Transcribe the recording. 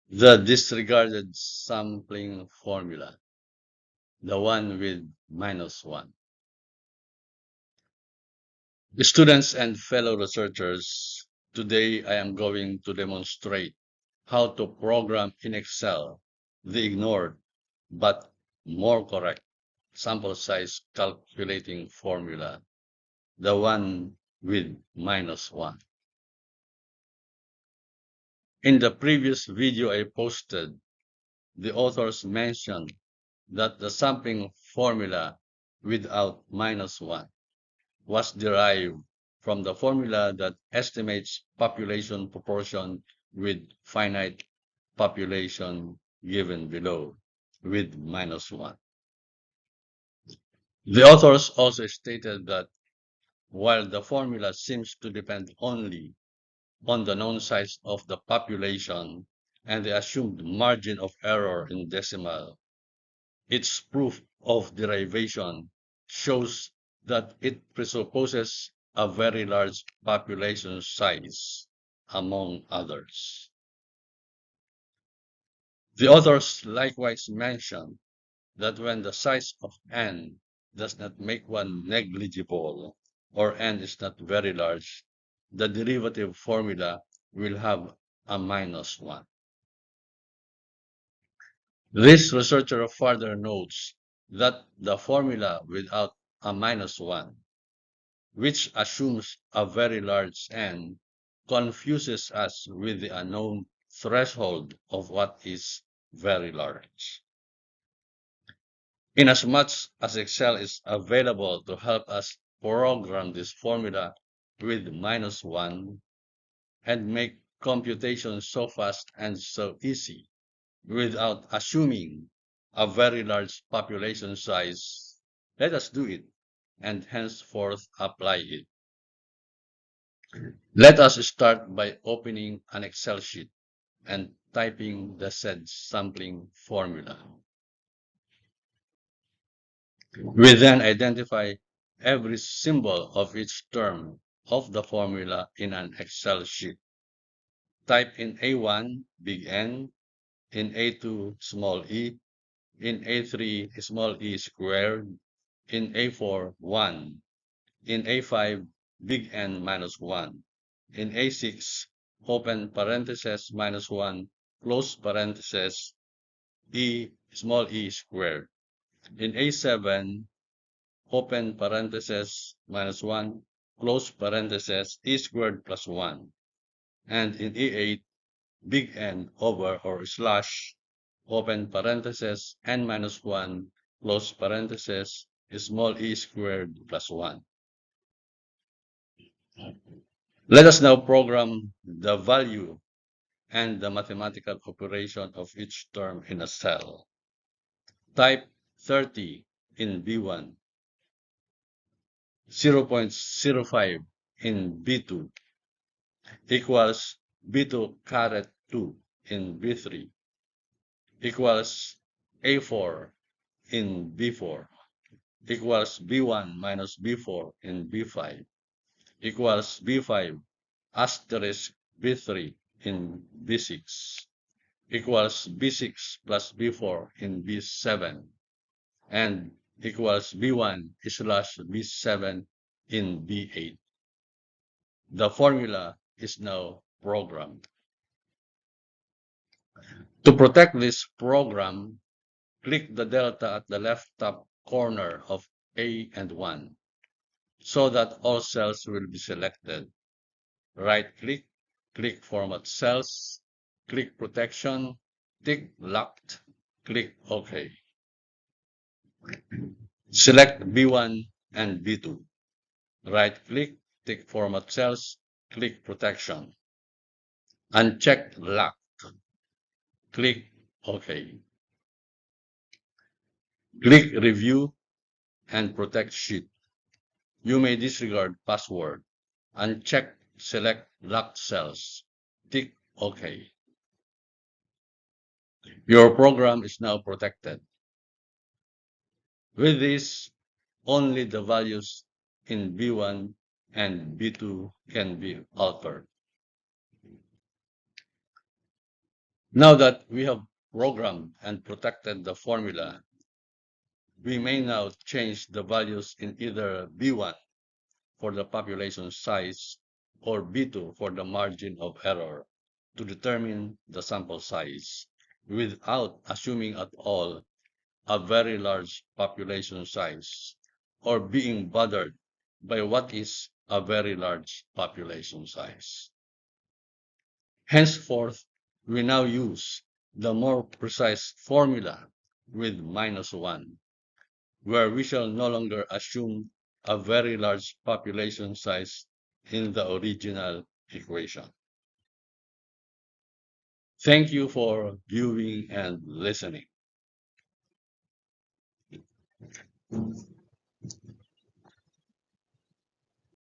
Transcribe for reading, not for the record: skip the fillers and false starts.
The disregarded sampling formula, the one with -1. Students and fellow researchers, today I am going to demonstrate how to program in Excel the ignored but more correct sample size calculating formula, the one with -1. In the previous video I posted, the authors mentioned that the sampling formula without -1 was derived from the formula that estimates population proportion with finite population given below with -1. The authors also stated that while the formula seems to depend only on the known size of the population and the assumed margin of error in decimal, its proof of derivation shows that it presupposes a very large population size, among others. The authors likewise mention that when the size of n does not make one negligible, or n is not very large, the derivative formula will have a -1. This researcher further notes that the formula without a -1, which assumes a very large n, confuses us with the unknown threshold of what is very large. Inasmuch as Excel is available to help us program this formula with -1 and make computations so fast and so easy without assuming a very large population size, let us do it and henceforth apply it. Let us start by opening an Excel sheet and typing the said sampling formula. We then identify every symbol of each term of the formula in an Excel sheet. Type in A1, big N, in A2, small e, in A3, small e squared, in A4, 1, in A5, big N minus 1, in A6, open parenthesis minus 1, close parenthesis, e, small e squared. In A7, open parenthesis minus 1, close parenthesis, e squared plus 1. And in E8, big N over or slash, open parenthesis, n minus 1, close parenthesis, small e squared plus 1. Let us now program the value and the mathematical operation of each term in a cell. Type 30 in B1, 0.05 in B2, equals B2 caret 2 in B3, equals A4 in B4, equals B1 minus B4 in B5, equals B5 asterisk B3 in B6, equals B6 plus B4 in B7, and equals B1 slash B7 in B8. The formula is now programmed. To protect this program, click the delta at the left top corner of A and 1 so that all cells will be selected. Right-click, click Format Cells, click Protection, tick Locked, click OK. Select B1 and B2. Right-click, tick Format Cells, click Protection. Uncheck Lock, click OK. Click Review and Protect Sheet. You may disregard password. Uncheck Select Locked Cells. Tick OK. Your program is now protected. With this, only the values in B1 and B2 can be altered. Now that we have programmed and protected the formula, we may now change the values in either B1 for the population size or B2 for the margin of error to determine the sample size without assuming at all a very large population size or being bothered by what is a very large population size. Henceforth, we now use the more precise formula with -1, where we shall no longer assume a very large population size in the original equation. Thank you for viewing and listening.